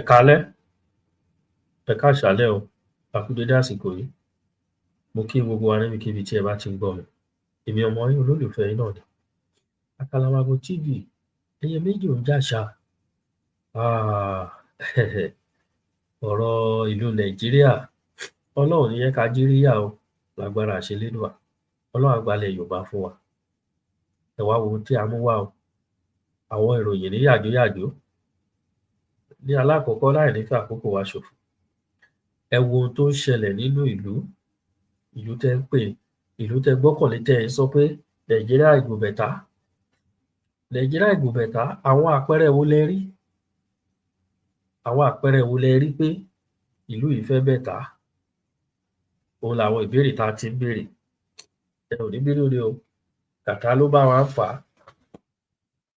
kálẹ́, ẹ káàsálẹ́ o, a kú dédé àsìkò yìí. Mo kí gbogbo wa níbikíbi tí ẹ bá ti ń gbọ́ mi. Èmi ọmọ yín olólùfẹ́ yín náà ni. Àkàlàmàgbò TV, ẹyẹ méjì ò ń jàṣà. Ọ̀rọ̀ ìlú Nàìjíríà, Ọlọ́run ní jẹ́ ká jíríyà o, lágbára àṣẹ Elédùà. Ọlọ́run á gbalẹ̀ Yorùbá fún wa. Ẹ wá wo ohun tí a mú wá o. Àwọn ìròyìn ní yàjóyàjó. Ní alákọ̀ọ́kọ́, láì ní fi àkókò wa ṣòfò, ẹ wo ohun tó ń ṣẹlẹ̀ nínú ìlú tẹ́ gbọ́kànlé tẹ́ ẹ sọ pé Nàìjíríà go better. Nàìjíríà go better, àwọn àpẹẹrẹ wo lẹ rí? Àwọn àpẹẹrẹ wo lẹ rí pé ìlú yìí fẹ́ better? Òun làwọn ìbéèrè tá a ti ń béèrè. Ẹ ò ní bínú ni o, kàkà ló bá wa ń fà á.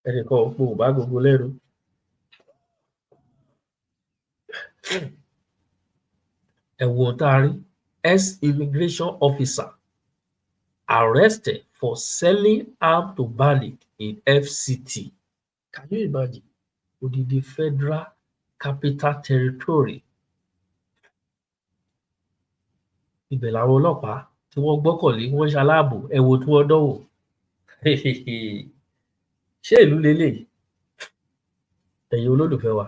Ẹnìkan ò po ò bá gbogbo lẹ́nu. Ẹ wo ohun tá a rí. Ex-immigration officer arrested for selling arms to bandits in FCT. Can you imagine? Odidi Federal Capital Territory. Ibẹ̀ làwọn ọlọ́pàá tí wọ́n gbọ́kànlé, wọ́n ṣaláàbò, ẹ wo tí wọ́n dánwò. Ṣé ìlú leléyìí? Ẹ̀yin olólùfẹ́ wa,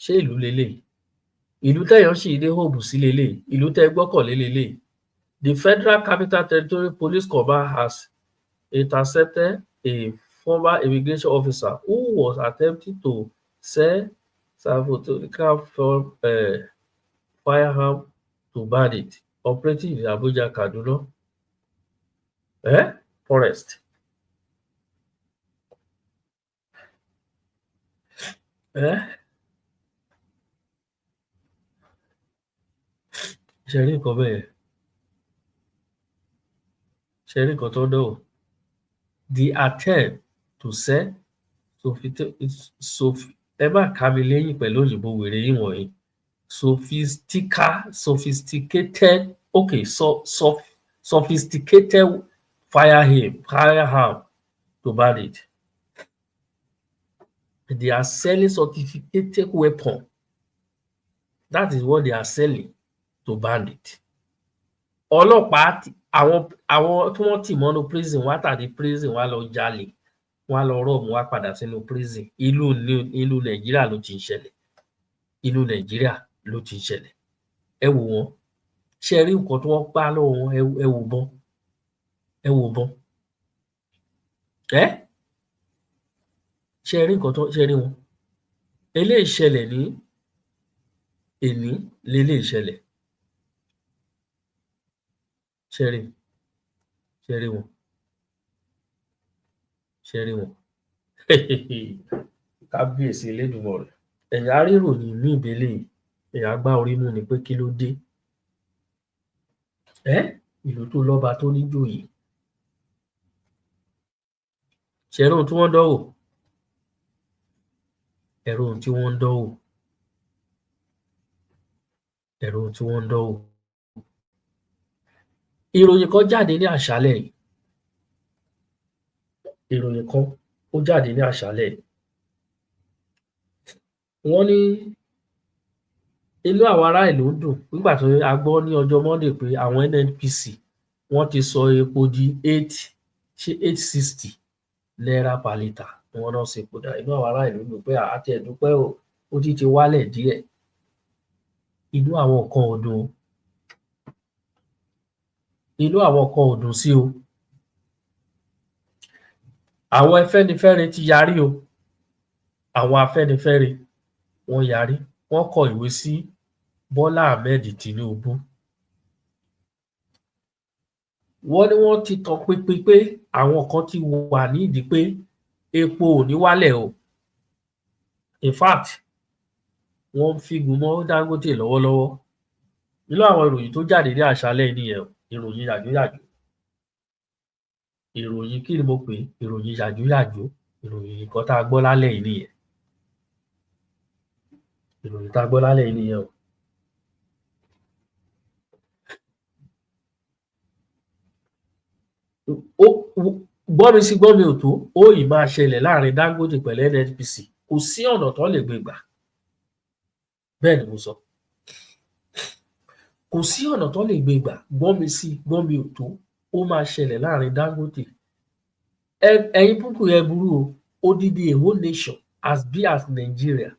ṣé ìlú leléyìí? Ìlú tẹ́yàn sì dé hope sí leléyìí, ìlú tẹ́ gbọ́kànlé leléyìí. The Federal Capital Territory Police Command has intercepted a former immigration officer who was attempting to sell firearm to bandits operating in Abuja, Kaduna forest. Ṣé rí nǹkan bẹ́ẹ̀? Ṣé rí nǹkan tó ń dánwò? The attempt to sell ẹ má ká mi lẹ́yìn pẹ̀lú òyìnbó wèrè yín wọ̀nyí. Sophisticated firearm to bandits. They are selling sophisticated weapon. That is what they are selling to bandits. Ọlọ́pàá àwọn tí wọ́n tì mọ́nú prison wá tàbí prison wá lọ jalè, wọ́n á lọ rọ́ọ̀mù wá padà sínú prison. Ìlú Nàìjíríà ló ti ń ṣẹlẹ̀. Ìlú Nàìjíríà ló ti ń ṣẹlẹ̀. Ẹ wò wọ́n. Ṣé ẹ rí nǹkan tí wọ́n pa lọ́wọ́ wọn? Ẹ wò bọ́n. Ẹ wò bọ́n. Ṣé ẹ rí nǹkan tó ṣe rí wọn? Eléyìí ṣẹlẹ̀ ní èní leléyìí ṣẹlẹ̀. Ṣé ẹ rí wọn? Ṣé ẹ rí wọn? Kábíyèsí Elédùmarè. Ẹ̀yin á rí ìròyìn ní ìbélé yìí, ẹ̀yin á gbá orí mú ni pé kí ló dé? Ìlú tó lọ́ba tó níjòyè. Ṣé ẹ rí ohun tí wọ́n dánwò? Ẹ rí ohun tí wọ́n ń dánwò. Ẹ rí ohun tí wọ́n ń dánwò. Ìròyìn kan jáde ní àṣálẹ́ yìí. Ìròyìn kan ó jáde ní àṣálẹ́ yìí. Wọ́n ní inú àwọn ará ìlú ń dùn nígbà tó a gbọ́ ní ọjọ́ Monday pé àwọn NNPC wọ́n ti sọ epo di 860 naira per litre ni wọ́n náà ṣe epo dà. Inú àwọn ará ìlú dùn pé àti ẹ̀dúpẹ́ ó ti wálẹ̀ díẹ̀. Inú àwọn kan ò dùn. Inú àwọn kan ò dùn sí o. Àwọn Afenifere ti yarí o. Àwọn Afenifere wọ́n yarí. Wọ́n kọ ìwé sí Bọ́lá Ahmed Tinubu. Wọ́n ní wọ́n ti tọpinpin pé àwọn kan ti wà nídìí pé epo ò ní wálẹ̀ o. In fact, wọ́n ń figun mọ́ Dangote lọ́wọ́lọ́wọ́. Nínú àwọn ìròyìn tó jáde ní àṣálẹ́ nìyẹn o. Ìròyìn yàjóyàjó. Ìròyìn kí ni mo pè é? Ìròyìn yàjóyàjó. Ìròyìn nǹkan tá a gbọ́ lálẹ́ yìí nìyẹn. Ìròyìn tá a gbọ́ lálẹ́ yìí nìyẹn o. Gbọ́ mi sí gbọ́ mi ò tó, ó yìí máa ṣẹlẹ̀ láàrin Dangote pẹ̀lú NNPC. Kò sí ọ̀nà tó lè gbé gbà. bẹ́ẹ̀ ni mo sọ. Kò sí ọ̀nà tán lè gbé gbà, gbọ́n mi sí gbọ́n mi ò tó, ó máa ṣẹlẹ̀ láàrin Dangote. Ẹ̀yin púpọ̀ yẹn burú o, odidi a whole nation as big as Nigeria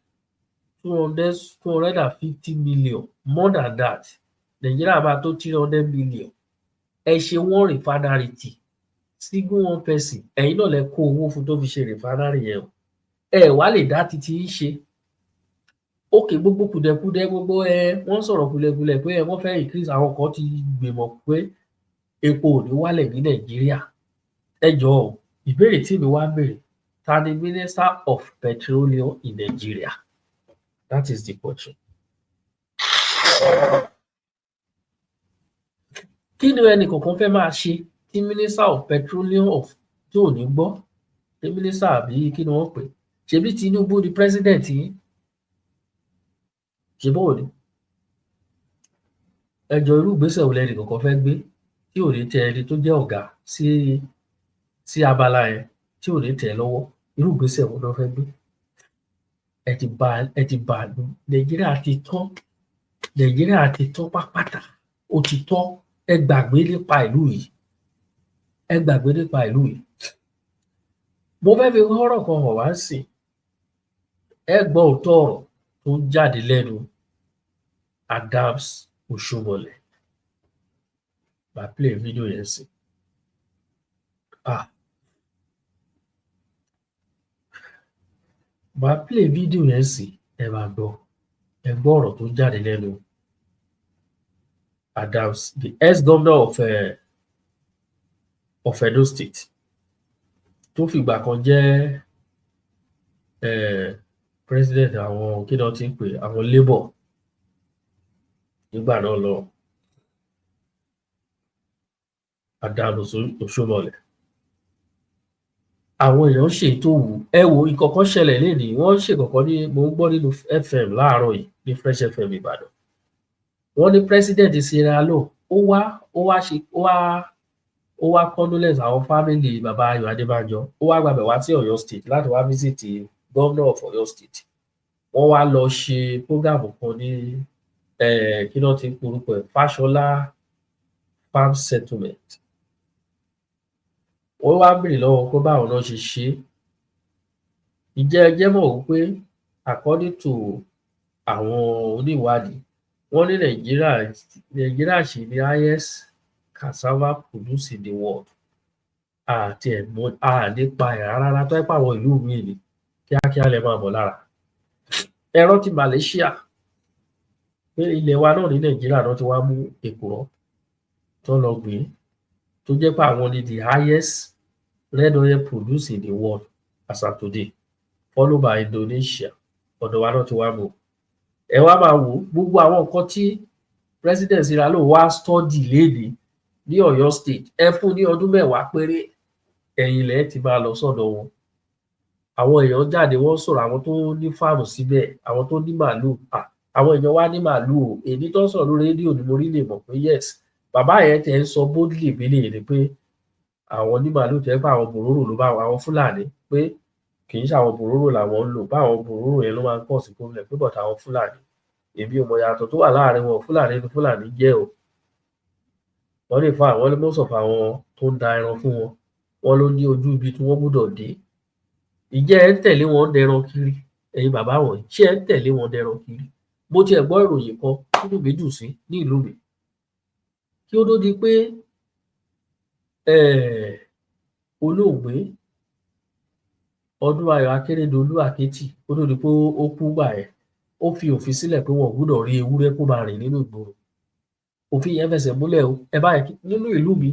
250 million, more than that, Nigeria máa tó 300 million. Ẹ ṣe one refinery tì, single one person, ẹ̀yin náà lẹ kó owó fún tó fi ṣe refinery yẹn o. Ẹ wá lè dá titi yín ṣe. Ókè gbogbo kùdẹ̀kudẹ gbogbo wọ́n sọ̀rọ̀ kulẹ̀kulẹ̀ pé wọ́n fẹ́ increase, àwọn kan ti gbìmọ̀ pé epo ò ní wálẹ̀ ní Nàìjíríà. Ẹ jọ̀ọ́ o, ìbéèrè tí mi wá ń béèrè, ta ni Minister of Petroleum in Nigeria? That is the question. Kí ni ẹnì kọ̀ọ̀kan fẹ́ máa ṣe tí Minister of Petroleum tí ò ní gbọ́? Ṣé Minister àbí kí ni wọ́n pè é? Ṣebí Tinubu ni President yín? Ṣé bóò ni? Ẹ jọ̀ọ́ irú ìgbésẹ̀ wo lẹnì kọ̀ọ̀kan fẹ́ gbé tí ò ní tẹ ẹni tó jẹ́ ọ̀gá sí abala yẹn, tí ò ní tẹ̀ ẹ́ lọ́wọ́? Irú ìgbésẹ̀ wo ná fẹ́ gbé? Ẹ ti bà Nàìjíríà ti tán. Nàìjíríà ti tán pátápátá. Ó ti tán. Ẹ gbàgbé nípa ìlú yìí. Ẹ gbàgbé nípa ìlú yìí. Mo fẹ́ fi ọ̀rọ̀ kan hàn wá ńsìnyí. Ẹ gbọ́ òótọ́ ọ̀rọ̀ tó ń jáde lẹ́nu Adams Osomole. Màá play fídíò yẹn sí. Màá play fídíò yẹn sí, ẹ máa gbọ́. Ẹ gbọ́ ọ̀rọ̀ tó ń jáde lẹ́nu Adams, the ex-governor of Edo State, tó fìgbà kan jẹ́ president àwọn kí ni wọ́n ti ń pè, àwọn Labour nígbà náà lọ. Adams Osomole. Àwọn èèyàn ṣe tó wù. Ẹ wo nǹkan kan ṣẹlẹ̀ lénìí, wọ́n ṣe kankan ní, mo ń gbọ́ nínú FM láàárọ̀ yìí, ní Fresh FM Ìbàdàn. Wọ́n ní president Sierra Leone ó wá condolence àwọn family bàbá Ayọ̀ Adébánjọ. Ó wá gbàbẹ̀ wá sí Ọ̀yọ́ State láti wá visit governor of Ọ̀yọ́ State. Wọ́n wá lọ ṣe program kan ní kí náà ti ń porúkọ ẹ̀, Fáṣọlá Farm Settlement. Wọ́n wá béèrè lọ́wọ́ pé báwo náà ṣe ṣe é. Ǹjẹ́ ẹ jẹ́ mọ̀ wípé according to àwọn oníwádìí, wọ́n ní Nàìjíríà ṣì ní highest cassava produce in the world. Àti ẹ̀mọ́ nípa ẹ̀ rárá, tó ẹ́ pé àwọn ìlú míì ni kíákíá lẹ máa mọ̀ lára. Ẹ rántí Malaysia, pé ilẹ̀ wa náà ní Nàìjíríà náà ti wá mú èkùrọ́ tó lọ gbìn, tó jẹ́ pé àwọn ni the highest red oil produce in the world as at today, followed by Indonesia. Ọ̀dọ̀ wa náà ti wá mú. Ẹ wá máa wò gbogbo àwọn nǹkan tí president Sierra Leone wá study lénìí ní Ọ̀yọ́ State. Ẹ fún ní ọdún 10 péré, ẹ̀yin lẹ̀ ti máa lọ sọ́dọ̀ wọn. Àwọn èèyàn jáde, wọ́n sọ̀rọ̀ àwọn tó ní fáàmù síbẹ̀, àwọn tó ní màálù. Àwọn èèyàn wá ní màálù o. Èmi tó ń sọ̀rọ̀ lórí rédíò ni mo rí lè mọ̀ pé yes, bàbá yẹn tẹ̀ ń sọ boldly ìbílẹ̀ ni pé àwọn ní màálù tẹ́ pé àwọn bòróró ló bá àwọn Fúlàní, pé kì í ṣe àwọn bòróró làwọn ń lò, bá àwọn bòróró yẹn ló máa ń pọ̀ sí problem, pé bọ̀tà àwọn Fúlàní. Èmi ò mọ̀ yàtọ̀ tó wà láàrin wọn. Fúlàní ni Fúlàní jẹ́ o. Wọ́n lè fa àwọn most of àwọn tó ń da ẹran fún wọn, wọ́n ló ní ojú ibi tí wọ́n gbọ́dọ̀ dé. Ǹjẹ́ ẹ ń tẹ̀lé wọn dẹran kiri? Ẹ̀yin bàbá wọ̀nyí, ṣé ẹ ń tẹ̀lé wọn dẹran kiri? Mo tiẹ̀ gbọ́ ìròyìn kan nínú mi dùn sí ní ìlú mi. Kí ó tó di pé olóògbé Ọdúnayọ̀ Akérèdọ́lù Àkẹ́tì, ó tó di pé ó kú gbà ẹ̀, ó fi òfin sílẹ̀ pé wọn ò gbọ́dọ̀ rí ewúrẹ́ kó máa rìn nínú ìgboro. Òfin yẹn fẹsẹ̀ múlẹ̀ o. Ẹ báyìí nínú ìlú mi,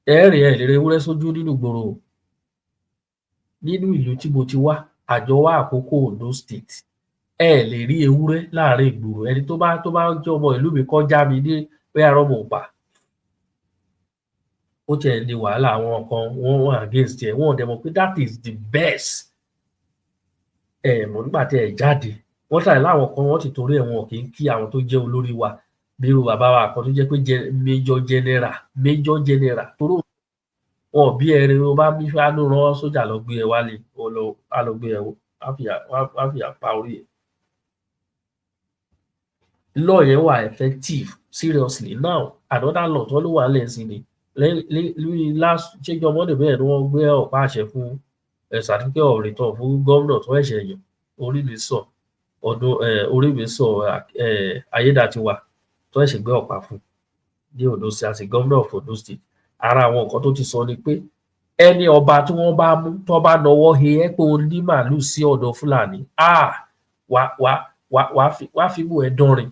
ẹ lè rí ewúrẹ́ sójú nínú ìgboro o. Nínú ìlú tí mo ti wá, Àjọwá Àkókò Ondo State, ẹ lè rí ewúrẹ́ láàrin ìgboro. Ẹni tó bá jẹ́ ọmọ ìlú mi kọjá mi ní pé àrọ́mọ ò pa. Ó tiẹ̀ ní wàhálà, àwọn kan wọ́n wà against ẹ̀, wọ́n dẹ̀ mọ̀ pé that is the best. Mọ̀ nígbà tí ẹ jáde, wọ́n ṣàlàyé láwọn kan, wọ́n ti torí ẹ̀ wọn kì í kí àwọn tó jẹ́ olórí wa, bí irú bàbá wa kan tó jẹ́ pé major general toró wọn bí ẹrin ló bá bí fánú rán sójà lọ gbé ẹ wálé, á lọ gbé ẹ wò, á fìyà pa orí ẹ. law yẹn wà effective seriously. Now another law tó ló wà lẹ́sìn ni lórí last ṣéjọ monday bẹ́ẹ̀ ni wọ́n gbé ọ̀pá àṣẹ fún certificate of return fún gómìnà tó ẹ̀ṣẹ̀ yàn orímísọ ayédàtiwà tó ẹ̀ṣẹ̀ gbé ọ̀pá fún ní Ondo State àti gómìnà of Ondo State. Ara àwọn nǹkan tó ti sọ ni pé ẹni ọba tí wọ́n bá mú tó bá nawọ́ he ẹ́ pé o ní màálù sí ọ̀dọ̀ Fúlàní wàá fi mú ẹ dánrin.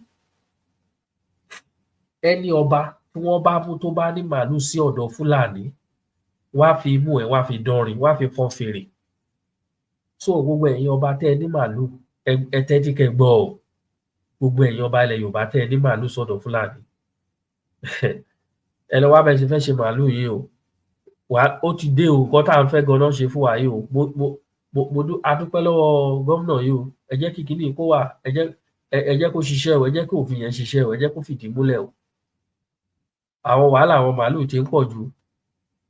Ẹni ọba tí wọ́n bá mú tó bá ní màálù sí ọ̀dọ̀ Fúlàní wàá fi mú ẹ wàá fi dánrin wàá fi fọ́n fèrè. So gbogbo ẹ̀yin ọba tẹ́ ẹ ní màálù ẹ tẹ́tí kẹ́ gbọ́ o, gbogbo ẹ̀yin ọba ilẹ̀ Yorùbá tẹ́ ẹ ní màálù sọ́dọ̀ Fúlàní ẹ lọ wá bẹ́ẹ̀ ṣe fẹ́ ṣe màálù yìí o, ó ti dé o, nǹkan tá à ń fẹ́ ganan ṣe fún wa yìí o. Mo adúpẹ́ lọ́wọ́ gómìnà yìí o, ẹ jẹ́ kí kinní kó wà, ẹ jẹ́ kó ṣiṣẹ́ o, ẹ jẹ́ kí òfin yẹn ṣiṣẹ́ o, ẹ jẹ́ kó fìdí múlẹ̀ o. Àwọn wàhálà àwọn màálù ti ń pọ̀ jù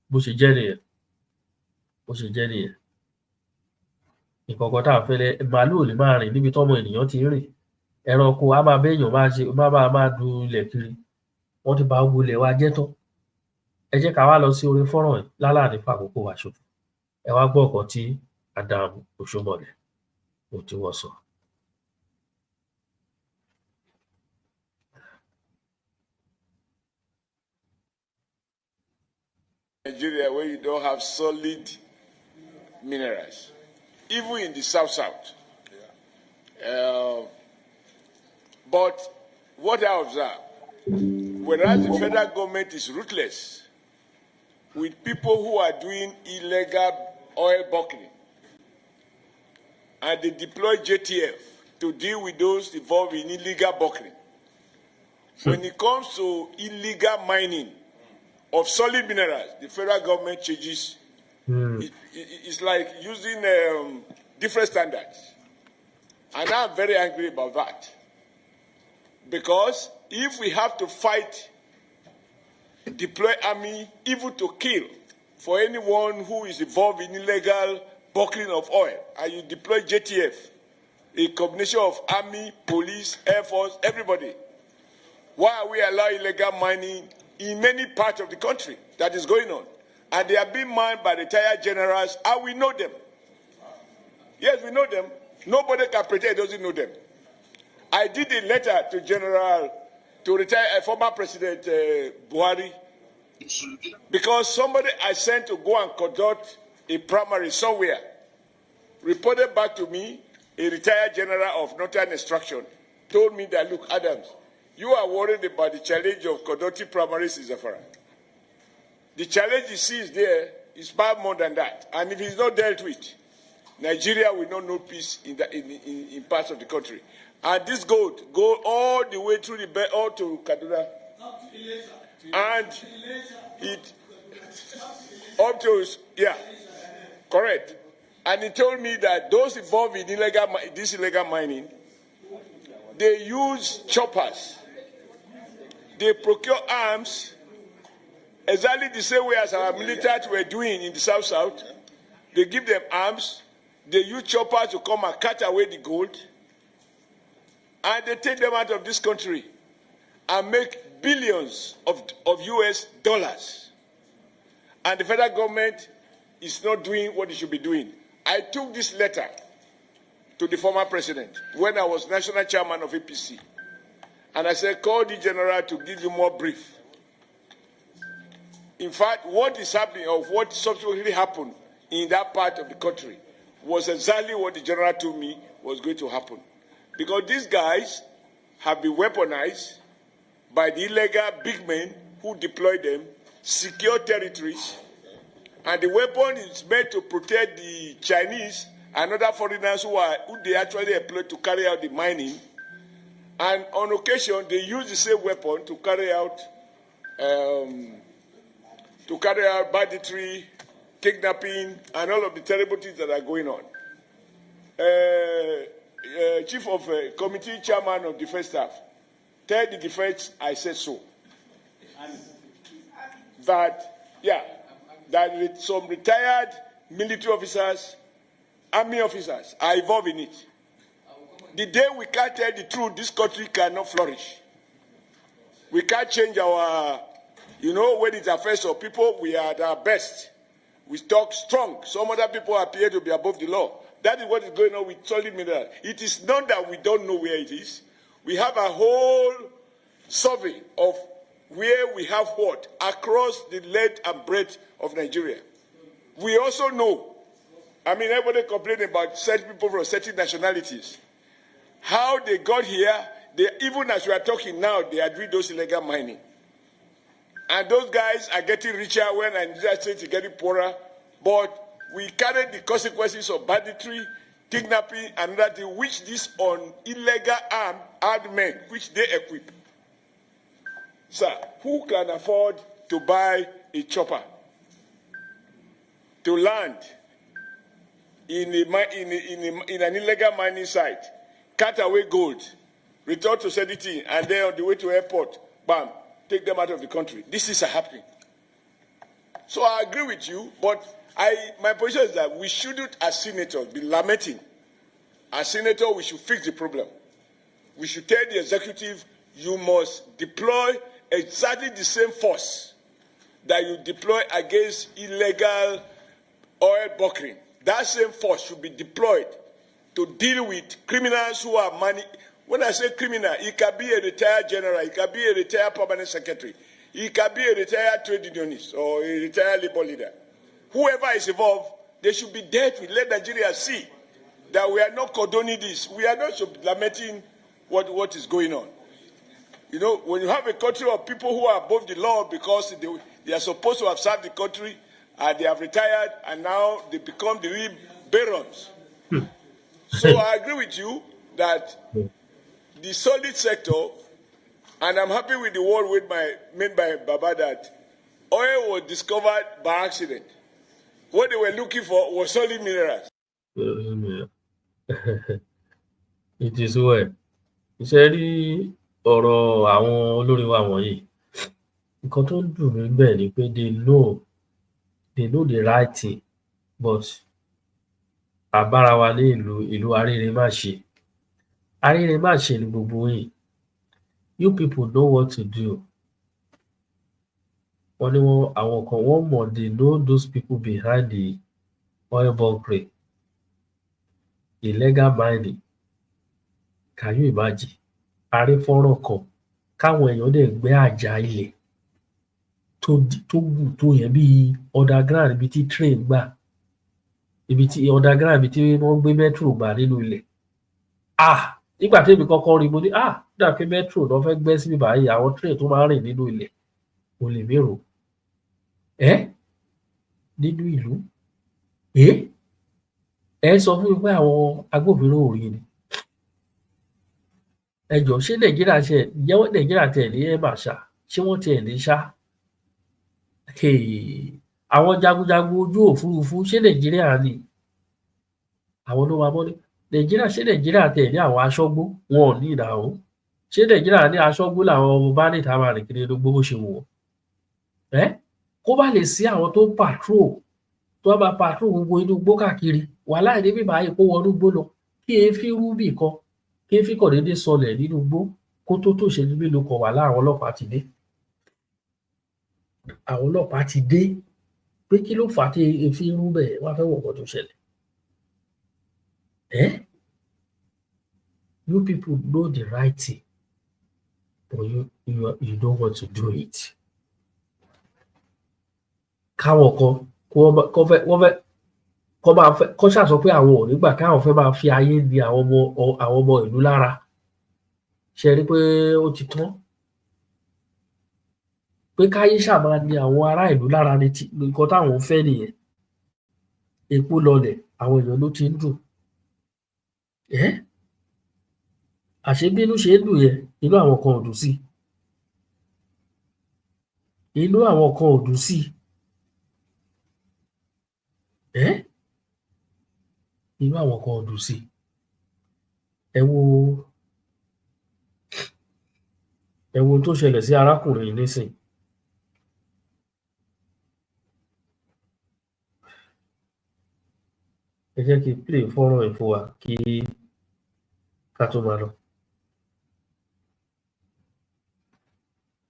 bó ṣe jẹ́ nìyẹn. Nǹkan tá à ń fẹ́ màálù ò lè máa rìn níbi tọ́mọ ènìyàn ti ń rìn. Ẹranko á máa béèyàn máa du ilẹ̀ kiri. Wọ́n ti bà gbogbo ilẹ̀ wa jẹ́ tán. Ẹ jẹ́ ká wá lọ sí orí fọ́nrán yìí láláàní fàkókò wa ṣòfò. Ẹ wá gbọ́ nǹkan tí Adam Osomole ohun tí wọ́n sọ. Nigeria, where you don't have solid minerals, even in the south. But what I observe, whereas the federal government is ruthless with people who are doing illegal oil buckling, and they deploy JTF to deal with those involved in illegal buckling. When it comes to illegal mining of solid minerals, the federal government changes. It's like using different standards. And I'm very angry about that. Because if we have to fight, deploy army, even to kill, for anyone who is involved in illegal buckling of oil, and you deploy JTF, a combination of army, police, air force, everybody, why are we allowing illegal mining in many parts of the country that is going on? And they are being mined by retired generals, and we know them. Yes, we know them. Nobody can pretend doesn't know them. I did a letter to former President Buhari, because somebody I sent to go and conduct a primary somewhere reported back to me, a retired general of Northern Extraction, told me that, look, Adams, you are worried about the challenge of conducting primaries in Zamfara. The challenge you see is there is far more than that. And if it's not dealt with, Nigeria will not know peace in parts of the country. And this gold go all the way through the belt, all to Kaduna. And it up to, yeah, correct. And he told me that those involved in this illegal mining, they use choppers. They procure arms exactly the same way as our military were doing in the South. They give them arms. They use choppers to come and cut away the gold. And they take them out of this country and make billions of US dollars. And the federal government is not doing what it should be doing. I took this letter to the former president when I was national chairman of APC. And I said, call the general to give you more brief. In fact, what is happening, or what subsequently happened in that part of the country, was exactly what the general told me was going to happen. Because these guys have been weaponized by the illegal big men who deploy them, secure territories, and the weapon is meant to protect the Chinese and other foreigners who they actually employ to carry out the mining. And on occasion, they use the same weapon to carry out banditry, kidnapping, and all of the terrible things that are going on. Chief of Committee Chairman of Defense Staff, tell the defense I said so. That some retired military officers, army officers are involved in it. The day we can't tell the truth, this country cannot flourish. We can't change our, when it affects our people, we are at our best. We talk strong. Some other people appear to be above the law. That is what is going on with solid mineral. It is not that we don't know where it is. We have a whole survey of where we have what across the length and breadth of Nigeria. We also know, everybody complaining about certain people from certain nationalities. How they got here, even as we are talking now, they are doing those illegal mining. And those guys are getting richer when Nigeria State is getting poorer. But we carry the consequences of banditry, kidnapping, and that which these on illegal armed men, which they equip. Sir, who can afford to buy a chopper to land in an illegal mining site, cut away gold, return to Sediti, and then on the way to airport, bam, take them out of the country? This is happening. So I agree with you, but my position is that we shouldn't, as senators, be lamenting. As senators, we should fix the problem. We should tell the executive, you must deploy exactly the same force that you deploy against illegal oil bunkering. That same force should be deployed to deal with criminals who are money. When I say criminal, it can be a retired general, it can be a retired permanent secretary, it can be a retired trade unionist or a retired labor leader. Whoever is involved, they should be dealt with. Let Nigeria see that we are not condoning this. We are not lamenting what is going on. When you have a country of people who are above the law because they are supposed to have served the country and they have retired and now they become the real barons. So I agree with you that the solid sector, and I'm happy with the word made by Baba that oil was discovered by accident. What they were looking for was solid minerals. It is well. Ṣé rí ọ̀rọ̀ àwọn olórí wa wọ̀nyí, nǹkan tó ń dùn mí bẹ́ẹ̀ ni pé they know the right thing, but àbára wa ní ìlú arírèmáṣe. Arírèmáṣe ni gbogbo yín. You people know what to do. Wọ́n ní àwọn kan wọ́n mọ̀, they know those people behind the oil bunkering, illegal mining. Can you imagine? A rí fọ́nrán kan káwọn èèyàn dẹ̀ gbẹ́ àjà ilẹ̀ tó gùn tó yẹn bíi underground ibi tí train gbà, underground ibi tí wọ́n gbé metro gbà nínú ilẹ̀. Nígbà tí èmi kọ́kọ́ rí mo ní dà pé metro náà fẹ́ gbẹ́ síbí báyìí, àwọn train tó máa ń rìn nínú ilẹ̀ kò lè mérò. Nínú ìlú ẹ sọ fún mi pé àwọn agbófinró ò rí ni. Ẹ jọ̀ọ́, ṣé Nàìjíríà tẹ̀ ní ẹ̀mà ṣá? Ṣé wọ́n tiẹ̀ ní ṣá? Àwọn jagunjagun ojú òfurufú, ṣé Nàìjíríà ni? Àwọn ló máa mọ́lé. Ṣé Nàìjíríà tẹ̀ ní àwọn aṣọ́gbó? Wọn ò ní ìdáhùn. Ṣé Nàìjíríà ní aṣọ́gbó làwọn bandit á máa rìn kiri inú igbó bó ṣe wù wọ́n? Kó bá lè sí àwọn tó patrol, tó bá patrol gbogbo inú igbó káàkiri, wàhálà níbí báyìí kó wọnú igbó lọ, kí èéfín rú bì kan, kí èéfín kàn déédéé sọlẹ̀ nínú igbó kó tó ìṣẹ́jú mélòó kan wàhálà àwọn ọlọ́pàá ti dé. Àwọn ọlọ́pàá ti dé pé kí ló fà á tí èéfín rú bẹ́ẹ̀, wọ́n á fẹ́ wò nǹkan tó ṣẹlẹ̀. You people know the right thing, but you don't want to do it. Káwọn kan kọ́ ṣàsọ pé àwọn ò nígbà káwọn fẹ́ máa fi ayé ni àwọn ọmọ ìlú lára. Ṣe rí pé ó ti tán? Pé káyé ṣáà máa ni àwọn ará ìlú lára ni nǹkan táwọn ń fẹ́ nìyẹn. Epo lọlẹ̀, àwọn èèyàn ló ti ń dùn. Àṣé bínú ṣe ń dùn yẹn, inú àwọn kan ò dùn sí. Inú àwọn kan ò dùn sí. Inú àwọn kan ò dùn sí. Ẹ wo ohun tó ṣẹlẹ̀ sí arákùnrin yìí nísìn. Ẹ jẹ́ kí n play fọ́nrán ẹ̀ fún wa kí ká tó máa lọ.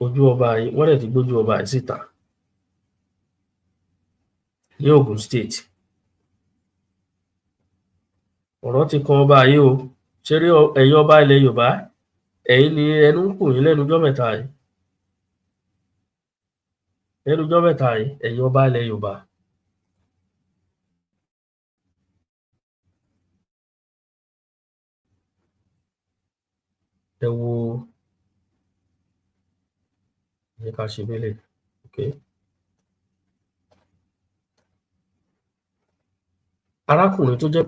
Ojú ọba yìí, wọ́n dẹ̀ ti gbójú ọba yìí síta ní Ogun State. Ọ̀rọ̀ ti kan ọba yìí o. Ṣé rí ẹ̀yin ọba ilẹ̀ Yorùbá, ẹ̀yin ni ẹnu ń kùn yín lẹ́nu ọjọ́ mẹ́ta yìí. Lẹ́nu ọjọ́ mẹ́ta yìí, ẹ̀yin ọba ilẹ̀ Yorùbá. Ẹ wo, ẹ ká ṣe bẹ́lẹ̀, okay. Arákùnrin tó jẹ́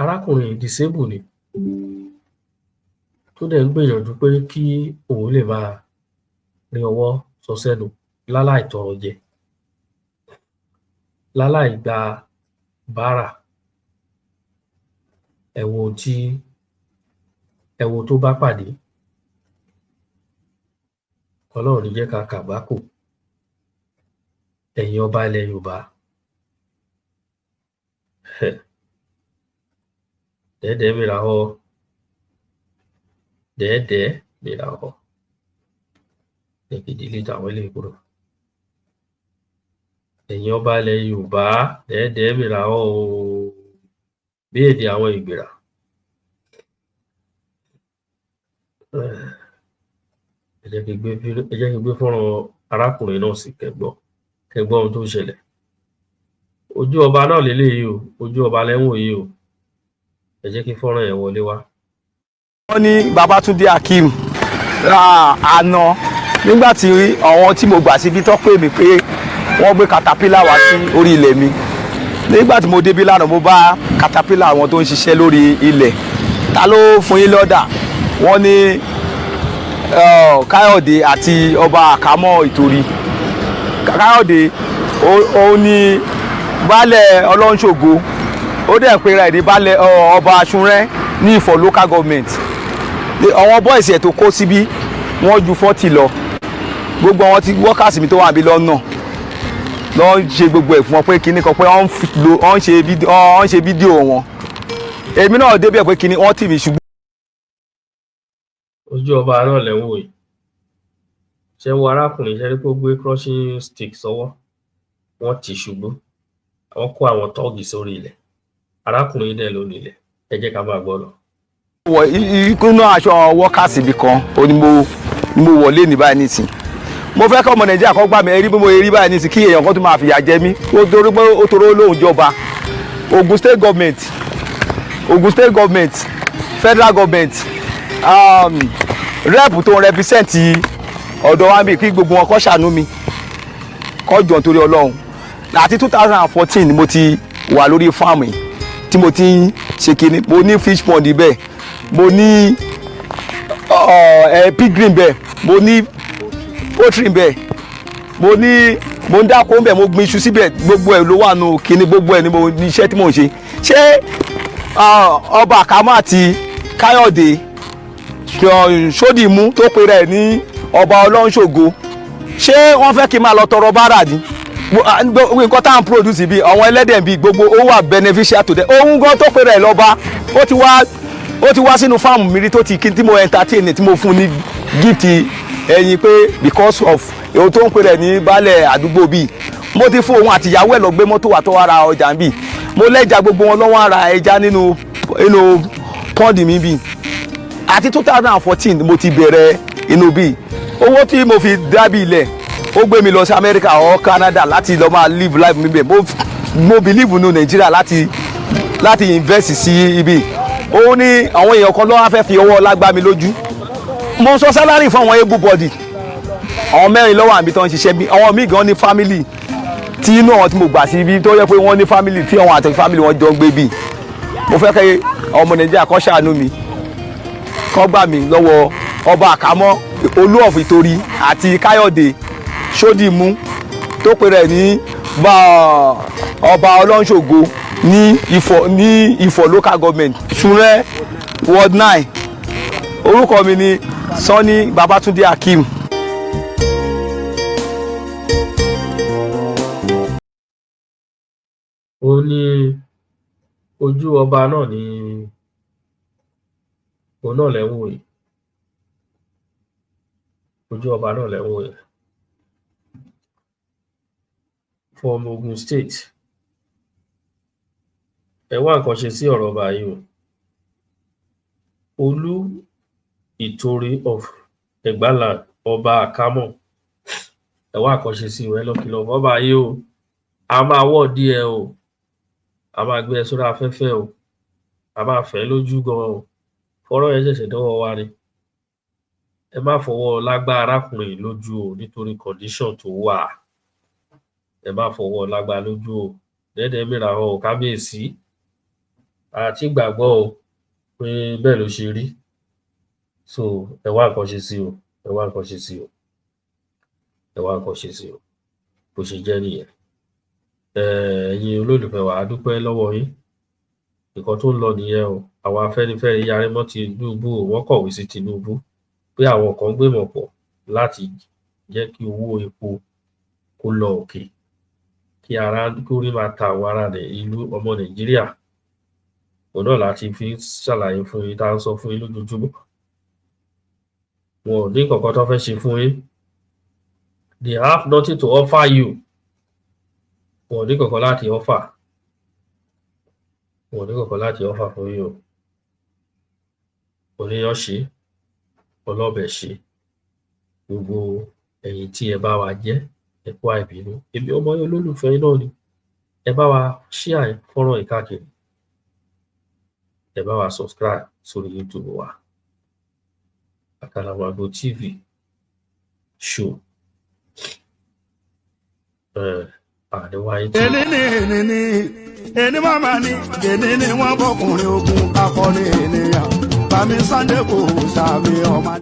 arákùnrin disable ni, tó dẹ̀ ń gbìyànjú pé kí òun lè máa rí ọwọ́ sọ sẹ́nu láláì tọrọ jẹ, láláì gba bárà. Ẹ wo tó bá pàdé. Ọlọ́run ní jẹ́ ká kàgbákò. Ẹ̀yin ọba ilẹ̀ Yorùbá, dẹ́ẹ̀dẹ́ mìíràn họ, dẹ́ẹ̀dẹ́ mìíràn họ. Ní kí delete àwọn ilé kúrò. Ẹ̀yin ọba ilẹ̀ Yorùbá, dẹ́ẹ̀dẹ́ mìíràn họ o, bí èdè àwọn Ìgbìrà. Ẹ jẹ́ kí n gbé fọ́nrán arákùnrin náà sí kẹ́gbọ́ ohun tó ń ṣẹlẹ̀. Ojú ọba náà lélẹ́yìí o, ojú ọba lẹ́wọ̀n yìí o. Ẹ jẹ́ kí fọ́nrán yẹn wọlé wá. Wọ́n ní Babátúndé Akeem àná nígbà tí àwọn tí mo gbà síbi tó pè mí pé wọ́n gbé katapila wá sí orí ilẹ̀ mi. Nígbà tí mo débí lánàá mo bá katapila àwọn tó ń ṣiṣẹ́ lórí ilẹ̀. Ta ló fún yín lọ́dà? Wọ́n ní Káyọ̀dé àti ọba Àkámọ́ Ìtorí. Káyọ̀dé òun ni baálẹ̀ Ọlọ́runṣògo, ó dẹ̀ pé rẹ̀ ní baálẹ̀ ọba Aṣúnrẹ́ ní Ifọ̀ local government. Àwọn bọ́ìsì ẹ̀ tó kó síbí wọ́n ju 40 lọ. Gbogbo àwọn tí wọ́kàsí mi tó wà bí lọ́nà lọ́ ń ṣe gbogbo ẹ̀ fún wọn pé kinní kan pé wọ́n ń ṣe fídíò wọn. Èmi náà débẹ̀ pé kinní wọ́n tì mí ṣubú. Ojú ọba náà lẹ́wọ̀n yìí. Ṣé wo arákùnrin ṣe rí pé ó gbé crushing stick sọ́wọ́, wọ́n tì ṣubú, wọ́n kó àwọn tọ́ọ̀gì sórí ilẹ̀. Arákùnrin dẹ̀ ló nílẹ̀. Ẹ jẹ́ ká máa gbọ́ lọ. Ìkúnná aṣọ wọ́kàsí ibì kan ni mo wọlé ní báyìí nísìn. Mo fẹ́ kọ́ ọmọ Nàìjíríà kan gbà mí rí bí mo rí báyìí nísìn kí èèyàn kan tún máa fìyà jẹ mí. Ó torí pé ó toró lóhùn jọba. Ogun state government, federal government, rep tó ń represent ọ̀dọ̀ wa bí kí gbogbo wọn kọ́ ṣàánú mi. Kọ́ jọ̀ nítorí Ọlọ́run. Láti 2014 ni mo ti wà lórí fáàmù yìí tí mo ti ń ṣe kinní. Mo ní fish pond bẹ́ẹ̀, mo ní pigrin bẹ́ẹ̀, mo ní poultry bẹ́ẹ̀, mo ń dáko bẹ́ẹ̀, mo gbin iṣu síbẹ̀, gbogbo ẹ̀ ló wà nù kinní, gbogbo ẹ̀ ni mo ní iṣẹ́ tí mò ń ṣe. Ṣé ọba Àkámọ́ àti Káyọ̀dé Ṣódìmú tó pe rẹ̀ ní ọba Ọlọ́runṣògo, ṣé wọ́n fẹ́ kí n máa lọ tọrọ bárà ni? Nǹkan tá à ń produce bí àwọn ẹlẹ́dẹ̀ bí gbogbo ó wà beneficial to them. Ohun gan tó pe rẹ̀ lọ́ba ó ti wá sínú fáàmù mi rí tó ti kí tí mo entertain tí mo fún ní gift ẹyin pé because of ohun tó ń pe rẹ̀ ní baálẹ̀ àdúgbò bíi mo ti fún òun àti ìyàwó ẹ̀ lọ gbé mọ́tò wà tó wá ra ọjà bíi mo lẹ́jà gbogbo wọn lọ́wọ́ ara ẹja nínú pọ́ǹdì mi bíi àti 2014 mo ti bẹ̀rẹ̀ inú bíi owó tí mo fi dábì ilẹ̀ ó gbé mi lọ sí Amẹ́ríkà or Canada láti lọ máa live life mi bẹ̀ mo believe nínú Nàìjíríà láti invest sí ibi. Ó ní àwọn èèyàn kan lọ́wọ́ fẹ́ fi ọwọ́ lágbá mi lójú. Mo sọ sálárì fún àwọn able body àwọn 4 lọ́wọ́ àbí tó ń ṣiṣẹ́ bí àwọn míì gan ní family tí inú àwọn tí mo gbà sí ibi tó yẹ pé wọ́n ní family tí àwọn àti family wọn jọ ń gbé bí. Mo fẹ́ kẹ́ ọmọ Nàìjíríà kan ṣàánú mi kó gbà mí lọ́wọ́ ọba Àkámọ́ Olú of Ìtorí àti Káyọ̀dé Ṣódìmú tó pe rẹ̀ ní ọba Ọlọ́runṣògo ní Ifọ̀ local government Ṣúnrẹ́ ward 9. Orúkọ mi ni Sani Babátúndé Akeem. Ó ní ojú ọba náà ní òun náà lẹ́ ń wò yìí, ojú ọba náà lẹ́ ń wò yìí, from Ogun State. Ẹ wá nǹkan ṣe sí ọ̀rọ̀ ọba yìí o. Olú Ìtorí of Ẹ̀gbáland, ọba Àkámọ̀, ẹ wá nǹkan ṣe sí o, ẹ lọ kìlọ̀ fọ́ba yìí o, a máa wọ́ọ̀dí ẹ o, a máa gbé ẹ sórí afẹ́fẹ́ o, a máa fẹ́ lójú gan o, fọ́rọ̀ yẹn ṣẹ̀ṣẹ̀ dọ́wọ́ wa ni. Ẹ má fọwọ́ lágbá arákùnrin lójú o nítorí condition tó wà. Ẹ má fọwọ́ lágbá lójú o, dẹ́dẹ́ mìíràn o kábíyèsí, àti gbàgbọ́ o pé bẹ́ẹ̀ ló ṣe rí. So ẹ wá nǹkan ṣe sí o, ẹ wá nǹkan ṣe sí o, ẹ wá nǹkan ṣe sí o, bó ṣe jẹ́ nìyẹn. Ẹ̀yin olólùfẹ́ wa, a dúpẹ́ lọ́wọ́ yín. Nǹkan tó ń lọ nìyẹn o. Àwọn Afẹ́nifẹ́re yarí mọ́ Tinubu o, wọ́n kọ̀wé sí Tinubu pé àwọn kan gbìmọ̀ pọ̀ láti jẹ́ kí owó epo kó lọ òkè, kí orí máa ta àwọn ará ìlú ọmọ Nàìjíríà. Òun náà láti fi ṣàlàyé fún yín, tá à ń sọ fún yín lójoojúmọ́. Wọn ò ní kankan tó fẹ́ ṣe fún yín. They have nothing to offer you. Wọn ò ní kankan láti offer. Wọn ò ní kankan láti offer fún yín o. Oníyàn ṣe, ọlọ́bẹ̀ ṣe. Gbogbo ẹ̀yin tí ẹ bá wa jẹ́, ẹ kú àìbínú. Èmi ọmọ yín olólùfẹ́ yín náà ni. Ẹ bá wa share fọ́nrán yìí káàkiri. Ẹ bá wa subscribe sórí YouTube wa. Àkàlàmàgbò TV show. Àdéwáyé tí. Ẹni màmá ni èmi ni wọ́n bọ́kùnrin ogun akọni ènìyàn. Bàmí Sunday kò sàmì ọmọ.